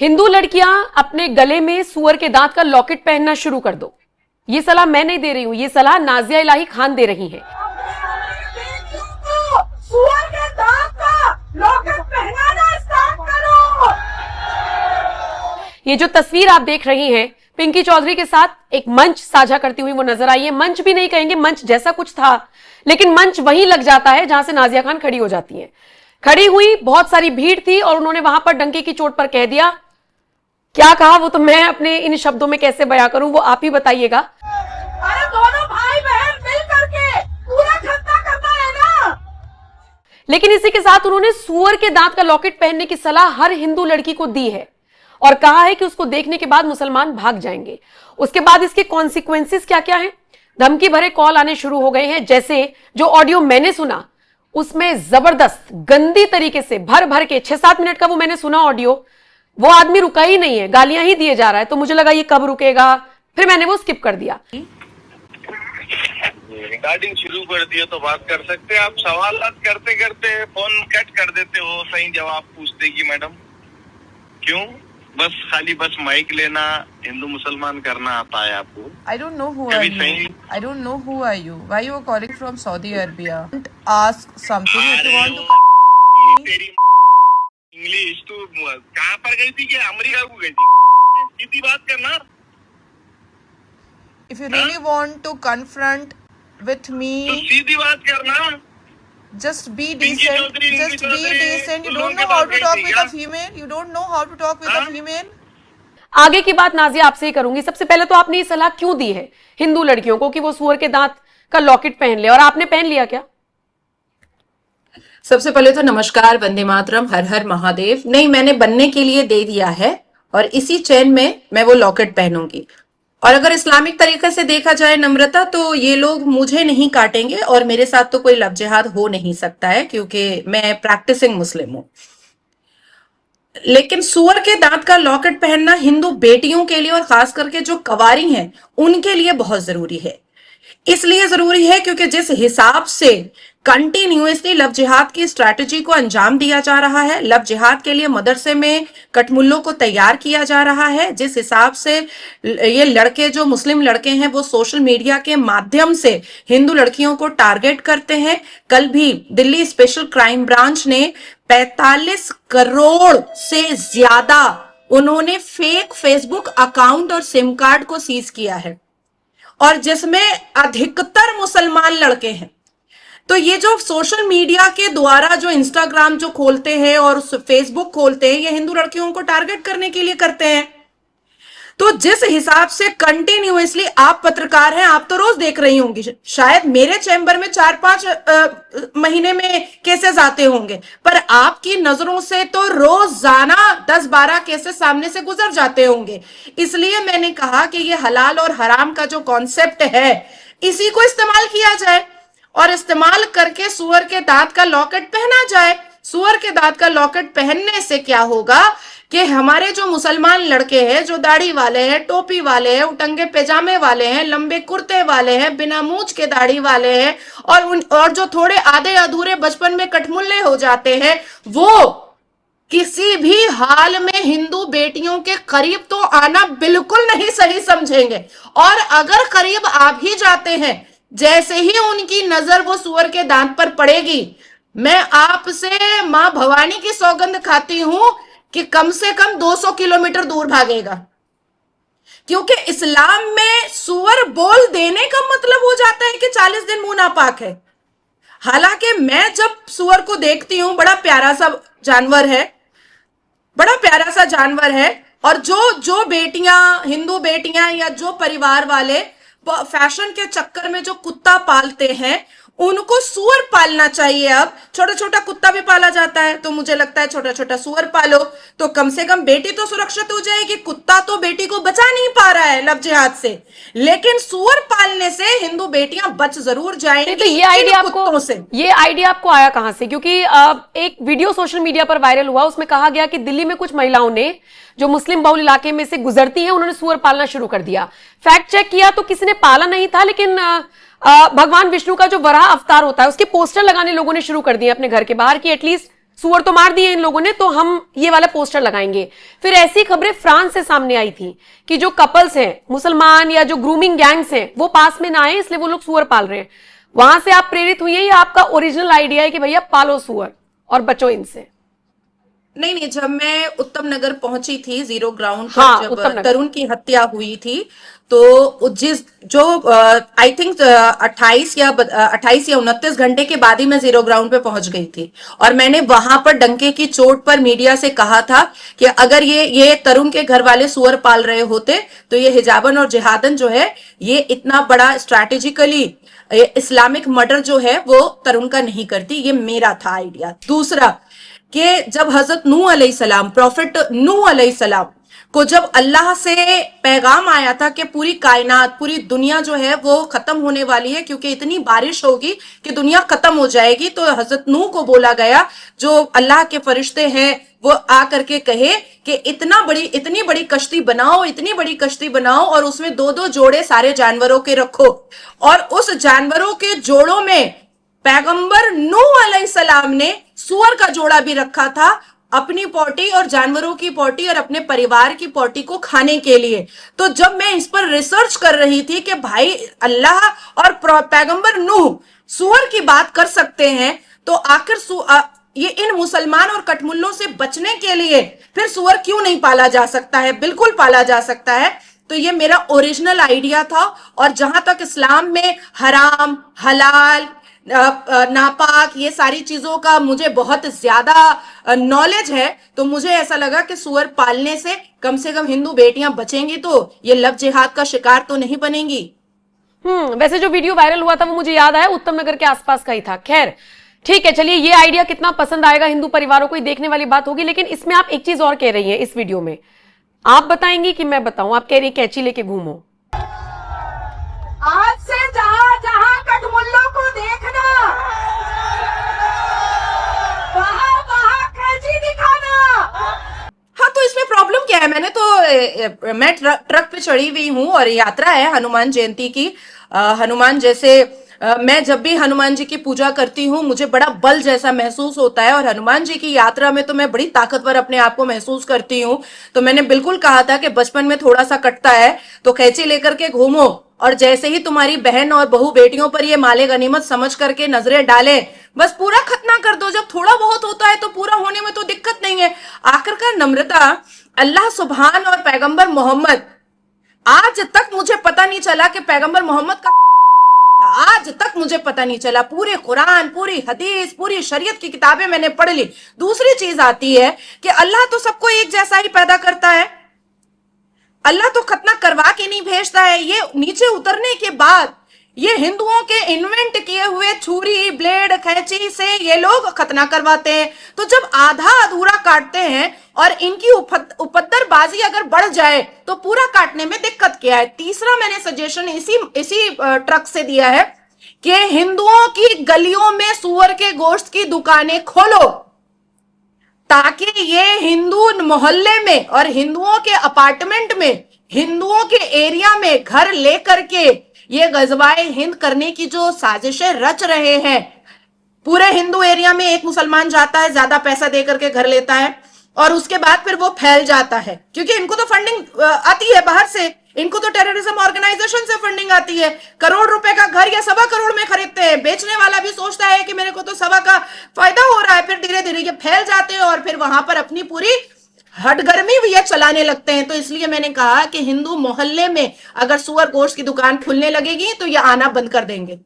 हिंदू लड़कियां अपने गले में सुअर के दांत का लॉकेट पहनना शुरू कर दो। ये सलाह मैं नहीं दे रही हूं, ये सलाह नाजिया इलाही खान दे रही हैं। सुअर के दांत का लॉकेट पहनाना स्टार्ट करो। ये जो तस्वीर आप देख रही हैं, पिंकी चौधरी के साथ एक मंच साझा करती हुई वो नजर आई है। मंच भी नहीं कहेंगे, मंच जैसा कुछ था, लेकिन मंच वहीं लग जाता है जहां से नाजिया खान खड़ी हो जाती हैं। खड़ी हुई, बहुत सारी भीड़ थी और उन्होंने वहां पर डंके की चोट पर कह दिया। क्या कहा वो तो मैं अपने इन शब्दों में कैसे बयां करूं, वो आप ही बताइएगा। अरे दोनों भाई बहन मिल करके पूरा खत्ता करना है ना। लेकिन इसी के साथ उन्होंने सुअर के दांत का लॉकेट पहनने की सलाह हर हिंदू लड़की को दी है और कहा है कि उसको देखने के बाद मुसलमान भाग जाएंगे। उसके बाद इसके कॉन्सिक्वेंसेस क्या क्या हैं? धमकी भरे कॉल आने शुरू हो गए हैं। जैसे जो ऑडियो मैंने सुना उसमें जबरदस्त गंदी तरीके से भर भर के 6-7 मिनट का वो मैंने सुना ऑडियो, वो आदमी रुका ही नहीं है, गालियां ही दिए जा रहा है। तो मुझे लगा ये कब रुकेगा, फिर मैंने वो स्किप कर दिया। रिकॉर्डिंग शुरू कर दिया तो बात कर सकते हैं। आप सवाल करते करते फोन कट कर देते हो, सही जवाब पूछते कि मैडम क्यों? बस माइक लेना, हिंदू मुसलमान करना आता है आपको? I don't know who are you. I don't know who are you. Why you are calling from Saudi Arabia? Don't ask something if you want to. तेरी इंग्लिश तू कहाँ पर गई थी? क्या अमेरिका को गई थी? सीधी बात करना। If you really want to confront with तो me, सीधी बात करना। just be decent. Just be decent. You don't know how to talk with a female. You don't know how to talk with a female. आगे की बात नाजिया आपसे ही करूंगी। सबसे पहले तो आपने ये सलाह क्यों दी है हिंदू लड़कियों को कि वो सुअर के दांत का लॉकेट पहन ले, और आपने पहन लिया क्या? सबसे पहले तो नमस्कार, वंदे मातरम, हर हर महादेव। नहीं, मैंने बनने के लिए दे दिया है और इसी चेन में मैं वो लॉकेट पहनूंगी। और अगर इस्लामिक तरीके से देखा जाए नम्रता, तो ये लोग मुझे नहीं काटेंगे और मेरे साथ तो कोई लव जिहाद हो नहीं सकता है क्योंकि मैं प्रैक्टिसिंग मुस्लिम हूं। लेकिन सुअर के दांत का लॉकेट पहनना हिंदू बेटियों के लिए और खास करके जो कवारी हैं उनके लिए बहुत जरूरी है। इसलिए जरूरी है क्योंकि जिस हिसाब से कंटिन्यूअसली लव जिहाद की स्ट्रैटेजी को अंजाम दिया जा रहा है, लव जिहाद के लिए मदरसे में कटमुल्लों को तैयार किया जा रहा है, जिस हिसाब से ये लड़के जो मुस्लिम लड़के हैं वो सोशल मीडिया के माध्यम से हिंदू लड़कियों को टारगेट करते हैं। कल भी दिल्ली स्पेशल क्राइम ब्रांच ने 45 करोड़ से ज्यादा उन्होंने फेक फेसबुक अकाउंट और सिम कार्ड को सीज किया है और जिसमें अधिकतर मुसलमान लड़के हैं। तो ये जो सोशल मीडिया के द्वारा जो इंस्टाग्राम जो खोलते हैं और फेसबुक खोलते हैं, ये हिंदू लड़कियों को टारगेट करने के लिए करते हैं। तो जिस हिसाब से कंटिन्यूअसली आप पत्रकार हैं, आप तो रोज देख रही होंगी, शायद मेरे चैम्बर में 4-5 महीने में केसेस आते होंगे, पर आपकी नजरों से तो रोजाना 10-12 केसेस सामने से गुजर जाते होंगे। इसलिए मैंने कहा कि ये हलाल और हराम का जो कॉन्सेप्ट है इसी को इस्तेमाल किया जाए और इस्तेमाल करके सुअर के दांत का लॉकेट पहना जाए। सुअर के दांत का लॉकेट पहनने से क्या होगा कि हमारे जो मुसलमान लड़के हैं, जो दाढ़ी वाले हैं, टोपी वाले हैं, उटंगे पैजामे वाले हैं, लंबे कुर्ते वाले हैं, बिना मूंछ के दाढ़ी वाले हैं और जो थोड़े आधे अधूरे बचपन में कठमुल्ले हो जाते हैं, वो किसी भी हाल में हिंदू बेटियों के करीब तो आना बिल्कुल नहीं सही समझेंगे। और अगर करीब आ भी जाते हैं, जैसे ही उनकी नजर वो सुअर के दांत पर पड़ेगी, मैं आपसे मां भवानी की सौगंध खाती हूं कि कम से कम 200 किलोमीटर दूर भागेगा। क्योंकि इस्लाम में सुअर बोल देने का मतलब हो जाता है कि 40 दिन मुंह नापाक है। हालांकि मैं जब सुअर को देखती हूं, बड़ा प्यारा सा जानवर है, बड़ा प्यारा सा जानवर है। और जो बेटियां, हिंदू बेटियां या जो परिवार वाले फैशन के चक्कर में जो कुत्ता पालते हैं, उनको सुअर पालना चाहिए। अब छोटा छोटा कुत्ता भी पाला जाता है, तो मुझे लगता है छोटा छोटा सुअर पालो तो कम से कम बेटी तो सुरक्षित हो जाएगी। कुत्ता तो बेटी को बचा नहीं पा रहा है लव जिहाद से, लेकिन सुअर पालने से हिंदू बेटियां बच जरूर जाएंगी। तो ये आइडिया आपको आया कहां से? क्योंकि एक वीडियो सोशल मीडिया पर वायरल हुआ, उसमें कहा गया कि दिल्ली में कुछ महिलाओं ने जो मुस्लिम बहुल इलाके में से गुजरती हैं, उन्होंने सुअर पालना शुरू कर दिया। फैक्ट चेक किया तो किसी ने पाला नहीं था, लेकिन भगवान विष्णु का जो वराह अवतार होता है उसके पोस्टर लगाने लोगों ने शुरू कर दिए अपने घर के बाहर कि एटलीस्ट सुअर तो मार दिए इन लोगों ने, तो हम ये वाला पोस्टर लगाएंगे। फिर ऐसी खबरें फ्रांस से सामने आई थी कि जो कपल्स हैं मुसलमान या जो ग्रूमिंग गैंग्स हैं वो पास में ना आए, इसलिए वो लोग सुअर पाल रहे हैं। वहां से आप प्रेरित हुई है या आपका ओरिजिनल आइडिया है कि भैया पालो सुअर और बचो इनसे? नहीं, जब मैं उत्तम नगर पहुंची थी जीरो ग्राउंड पर, हाँ, उत्तम जब नगर। तरुण की हत्या हुई थी, तो जो आई थिंक 28 या 29 घंटे के बाद ही मैं जीरो ग्राउंड पे पहुंच गई थी। और मैंने वहां पर डंके की चोट पर मीडिया से कहा था कि अगर ये तरुण के घर वाले सुअर पाल रहे होते तो ये हिजाबन और जिहादन जो है ये इतना बड़ा स्ट्रैटेजिकली इस्लामिक मर्डर जो है वो तरुण का नहीं करती। ये मेरा था आइडिया। दूसरा कि जब हजरत नूह अलैहिस्सलाम, प्रॉफिट नूह अलैहिस्सलाम को जब अल्लाह से पैगाम आया था कि पूरी कायनात, पूरी दुनिया जो है वो खत्म होने वाली है क्योंकि इतनी बारिश होगी कि दुनिया खत्म हो जाएगी, तो हजरत नूह को बोला गया, जो अल्लाह के फरिश्ते हैं वो आ करके कहे कि इतनी बड़ी कश्ती बनाओ, इतनी बड़ी कश्ती बनाओ और उसमें 2-2 जोड़े सारे जानवरों के रखो। और उस जानवरों के जोड़ों में पैगंबर नूह अलैहिस्सलाम ने सुअर का जोड़ा भी रखा था, अपनी पोटी और जानवरों की पोटी और अपने परिवार की पोटी को खाने के लिए। तो जब मैं इस पर रिसर्च कर रही थी कि भाई अल्लाह और पैगंबर नूह सुअर की बात कर सकते हैं, तो आखिर ये इन मुसलमान और कटमुल्लों से बचने के लिए फिर सुअर क्यों नहीं पाला जा सकता है? बिल्कुल पाला जा सकता है। तो ये मेरा ओरिजिनल आइडिया था। और जहां तक इस्लाम में हराम, हलाल, नापाक, ये सारी चीजों का मुझे बहुत ज्यादा नॉलेज है, तो मुझे ऐसा लगा कि सुअर पालने से कम हिंदू बेटियां बचेंगी तो ये लव जिहाद का शिकार तो नहीं बनेंगी। वैसे जो वीडियो वायरल हुआ था वो मुझे याद आया उत्तम नगर के आसपास का ही था। खैर ठीक है, चलिए ये आइडिया कितना पसंद आएगा हिंदू परिवारों को, ये देखने वाली बात होगी। लेकिन इसमें आप एक चीज और कह रही हैं इस वीडियो में, आप बताएंगी कि मैं बताऊं? आप कह रही कैंची लेके घूमो। आज से जहां जहां कटमुल्लों को देखना, वहां वहां कैंची दिखाना। हाँ, तो इसमें प्रॉब्लम क्या है? मैं ट्रक पे चढ़ी हुई हूँ और यात्रा है हनुमान जयंती की। हनुमान जैसे मैं जब भी हनुमान जी की पूजा करती हूँ मुझे बड़ा बल जैसा महसूस होता है, और हनुमान जी की यात्रा में तो मैं बड़ी ताकतवर अपने आप को महसूस करती हूँ। तो मैंने बिल्कुल कहा था कि बचपन में थोड़ा सा कटता है तो कैंची लेकर के घूमो, और जैसे ही तुम्हारी बहन और बहू बेटियों पर ये माले गनीमत समझ करके नजरें डालें, बस पूरा खतना कर दो। जब थोड़ा बहुत होता है तो पूरा होने में तो दिक्कत नहीं है। आखिरकार नम्रता, अल्लाह सुभान और पैगंबर मोहम्मद, आज तक मुझे पता नहीं चला कि पैगंबर मोहम्मद का आज तक मुझे पता नहीं चला। पूरे कुरान, पूरी हदीस, पूरी शरीयत की किताबें मैंने पढ़ ली। दूसरी चीज आती है कि अल्लाह तो सबको एक जैसा ही पैदा करता है, अल्लाह तो खतना करवा के नहीं भेजता है। ये नीचे उतरने के बाद ये हिंदुओं के इन्वेंट किए हुए छुरी, ब्लेड, कैंची से ये लोग खतना करवाते हैं। तो जब आधा अधूरा काटते हैं और इनकी उपद्रवबाजी अगर बढ़ जाए तो पूरा काटने में दिक्कत क्या है? तीसरा मैंने सजेशन इसी ट्रक से दिया है कि हिंदुओं की गलियों में सुअर के गोश्त की दुकानें खोलो, ताकि ये हिंदू मोहल्ले में और हिंदुओं के अपार्टमेंट में, हिंदुओं के एरिया में घर लेकर के ये गजवाए हिंद करने की जो साजिशें रच रहे हैं। पूरे हिंदू एरिया में एक मुसलमान जाता है, ज्यादा पैसा देकर के घर लेता है और उसके बाद फिर वो फैल जाता है, क्योंकि इनको तो फंडिंग आती है बाहर से, इनको तो टेररिज्म ऑर्गेनाइजेशन से फंडिंग आती है। करोड़ रुपए का घर या 1.25 करोड़ में खरीदते हैं। बेचने वाला भी सोचता है कि मेरे को तो 1.25 का फायदा हो रहा है, फिर धीरे धीरे ये फैल जाते हैं और फिर वहां पर अपनी पूरी हटगर्मी भी ये चलाने लगते हैं। तो इसलिए मैंने कहा कि हिंदू मोहल्ले में अगर सुअर गोश्त की दुकान खुलने लगेगी तो ये आना बंद कर देंगे।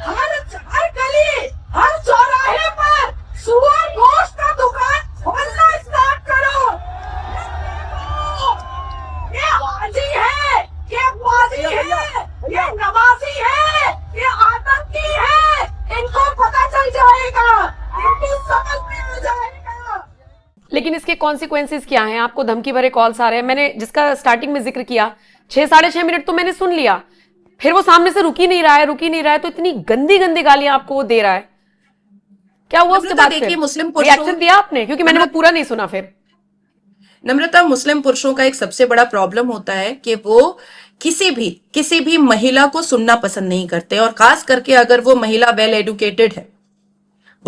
हर गली, हर चौराहे पर सुअर गोश्त का दुकान खोलना स्टार्ट करो। ये हाजी है, ये वाजी है, ये नवाजी है, ये आतंकी है, इनको पता चल जाएगा, इनको समझ में आ जाएगा। लेकिन इसके कॉन्सिक्वेंसेस क्या हैं? आपको धमकी भरे कॉल्स आ रहे हैं। मैंने जिसका स्टार्टिंग में जिक्र किया, 6-6.5 मिनट तो मैंने सुन लिया, फिर वो सामने से रुक ही नहीं रहा है, तो इतनी गंदी गंदी गालियां आपको वो दे रहा है। क्या हुआ उसके बाद? देखिए, मुस्लिम रिएक्शन दिया आपने? क्योंकि मैंने वो पूरा नहीं सुना। फिर नम्रता, मुस्लिम पुरुषों का एक सबसे बड़ा प्रॉब्लम होता है कि वो किसी भी महिला को सुनना पसंद नहीं करते, और खास करके अगर वो महिला वेल एडुकेटेड है,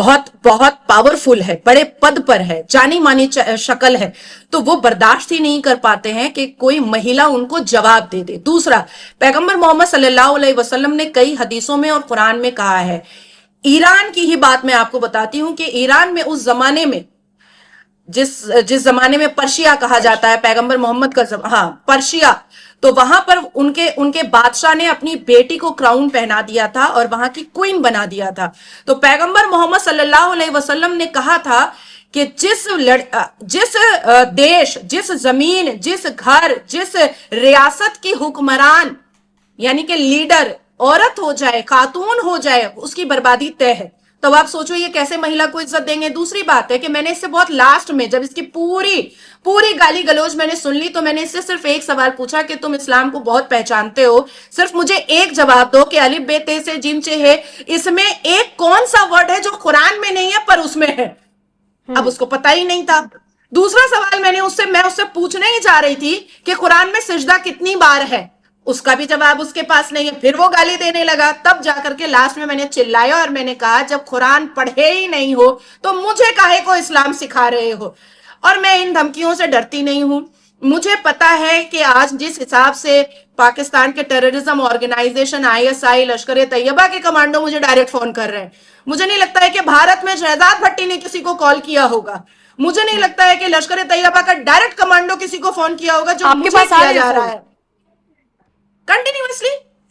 बहुत बहुत पावरफुल है, बड़े पद पर है, जानी मानी शक्ल है, तो वो बर्दाश्त ही नहीं कर पाते हैं कि कोई महिला उनको जवाब दे दे। दूसरा, पैगंबर मोहम्मद सल्लल्लाहु अलैहि वसल्लम ने कई हदीसों में और कुरान में कहा है, ईरान की ही बात मैं आपको बताती हूं कि ईरान में उस जमाने में जिस जमाने में पर्शिया कहा जाता है, पैगंबर मोहम्मद का पर्शिया, तो वहां पर उनके बादशाह ने अपनी बेटी को क्राउन पहना दिया था और वहां की क्वीन बना दिया था। तो पैगंबर मोहम्मद सल्लल्लाहु अलैहि वसल्लम ने कहा था कि जिस देश, जिस जमीन, जिस घर, जिस रियासत की हुक्मरान यानी कि लीडर औरत हो जाए, खातून हो जाए, उसकी बर्बादी तय है। तो आप सोचो ये कैसे महिला को इज्जत देंगे। दूसरी बात है कि मैंने इससे बहुत लास्ट में, जब इसकी पूरी गाली गलौज मैंने सुन ली, तो मैंने इससे सिर्फ एक सवाल पूछा कि तुम इस्लाम को बहुत पहचानते हो, सिर्फ मुझे एक जवाब दो कि अलिफ बे ते से जिम चे है, इसमें एक कौन सा वर्ड है जो कुरान में नहीं है पर उसमें है। अब उसको पता ही नहीं था। दूसरा सवाल मैं उससे पूछने ही जा रही थी कि कुरान में सिजदा कितनी बार है, उसका भी जवाब उसके पास नहीं है। फिर वो गाली देने लगा। तब जाकर के लास्ट में मैंने चिल्लाया और मैंने कहा, जब कुरान पढ़े ही नहीं हो तो मुझे काहे को इस्लाम सिखा रहे हो। और मैं इन धमकियों से डरती नहीं हूं। मुझे पता है कि आज जिस हिसाब से पाकिस्तान के टेररिज्म ऑर्गेनाइजेशन ISI, लश्कर तैयबा के कमांडो मुझे डायरेक्ट फोन कर रहे हैं, मुझे नहीं लगता है कि भारत में शहजाद भट्टी ने किसी को कॉल किया होगा। मुझे नहीं लगता है कि लश्कर तैयबा का डायरेक्ट कमांडो किसी को फोन किया होगा जो आपके मुझे पास किया जा रहा है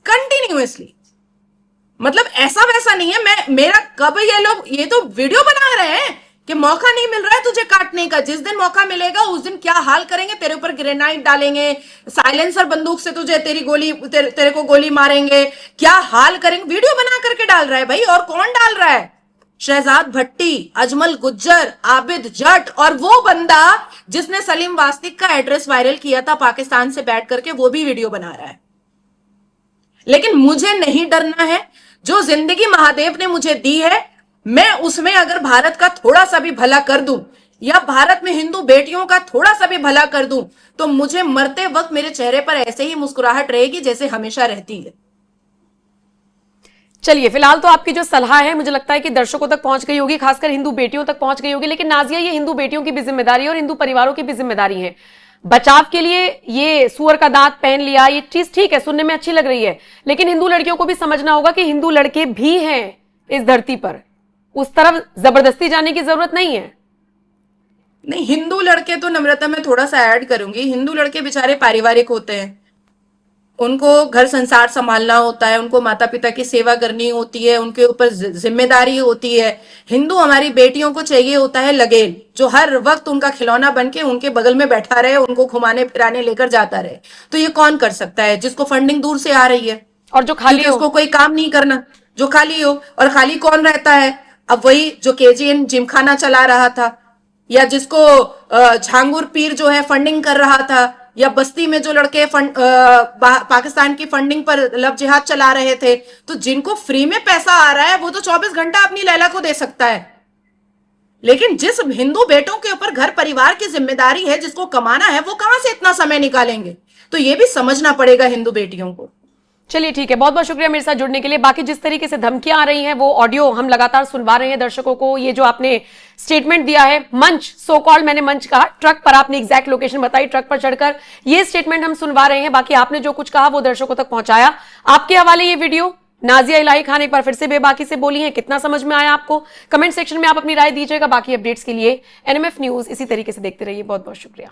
कंटिन्यूअसली। मतलब ऐसा वैसा नहीं है। मेरा कब ये तो वीडियो बना रहे हैं कि मौका नहीं मिल रहा है तुझे काटने का, जिस दिन मौका मिलेगा उस दिन क्या हाल करेंगे, तेरे ऊपर ग्रेनाइट डालेंगे, साइलेंसर बंदूक से तुझे तेरे को गोली मारेंगे, क्या हाल करेंगे। वीडियो बना करके डाल रहा है भाई। और कौन डाल रहा है? शहजाद भट्टी, अजमल गुज्जर, आबिद जट, और वो बंदा जिसने सलीम वास्तिक का एड्रेस वायरल किया था पाकिस्तान से बैठ करके, वो भी वीडियो बना रहा है। लेकिन मुझे नहीं डरना है। जो जिंदगी महादेव ने मुझे दी है, मैं उसमें अगर भारत का थोड़ा सा भी भला कर दूं या भारत में हिंदू बेटियों का थोड़ा सा भी भला कर दूं, तो मुझे मरते वक्त मेरे चेहरे पर ऐसे ही मुस्कुराहट रहेगी जैसे हमेशा रहती है। चलिए, फिलहाल तो आपकी जो सलाह है मुझे लगता है कि दर्शकों तक पहुंच गई होगी, खासकर हिंदू बेटियों तक पहुंच गई होगी। लेकिन नाजिया, ये हिंदू बेटियों की भी जिम्मेदारी है और हिंदू परिवारों की भी जिम्मेदारी है। बचाव के लिए ये सुअर का दांत पहन लिया, ये चीज ठीक है, सुनने में अच्छी लग रही है, लेकिन हिंदू लड़कियों को भी समझना होगा कि हिंदू लड़के भी हैं इस धरती पर। उस तरफ जबरदस्ती जाने की जरूरत नहीं है। नहीं, हिंदू लड़के तो नम्रता में थोड़ा सा ऐड करूंगी, हिंदू लड़के बेचारे पारिवारिक होते हैं, उनको घर संसार संभालना होता है, उनको माता पिता की सेवा करनी होती है, उनके ऊपर जिम्मेदारी होती है। हिंदू हमारी बेटियों को चाहिए होता है लगेल, जो हर वक्त उनका खिलौना बन के उनके बगल में बैठा रहे, उनको घुमाने फिराने लेकर जाता रहे। तो ये कौन कर सकता है? जिसको फंडिंग दूर से आ रही है और जो खाली हो, उसको कोई काम नहीं करना, जो खाली हो। और खाली कौन रहता है? अब वही जो KGN जिमखाना चला रहा था, या जिसको झांगुर पीर जो है फंडिंग कर रहा था, या बस्ती में जो लड़के पाकिस्तान की फंडिंग पर लव जिहाद चला रहे थे। तो जिनको फ्री में पैसा आ रहा है वो तो 24 घंटा अपनी लैला को दे सकता है, लेकिन जिस हिंदू बेटों के ऊपर घर परिवार की जिम्मेदारी है, जिसको कमाना है, वो कहां से इतना समय निकालेंगे? तो ये भी समझना पड़ेगा हिंदू बेटियों को। चलिए ठीक है, बहुत बहुत शुक्रिया मेरे साथ जुड़ने के लिए। बाकी जिस तरीके से धमकियां आ रही हैं वो ऑडियो हम लगातार सुनवा रहे हैं दर्शकों को। ये जो आपने स्टेटमेंट दिया है, मंच सो कॉल्ड, मैंने मंच कहा, ट्रक पर आपने एग्जैक्ट लोकेशन बताई, ट्रक पर चढ़कर ये स्टेटमेंट हम सुनवा रहे हैं। बाकी आपने जो कुछ कहा वो दर्शकों तक पहुंचाया। आपके हवाले ये वीडियो। नाजिया इलाही खान एक बार फिर से बेबाकी से बोली है, कितना समझ में आया आपको? कमेंट सेक्शन में आप अपनी राय दीजिएगा। बाकी अपडेट्स के लिए NMF न्यूज इसी तरीके से देखते रहिए। बहुत बहुत शुक्रिया।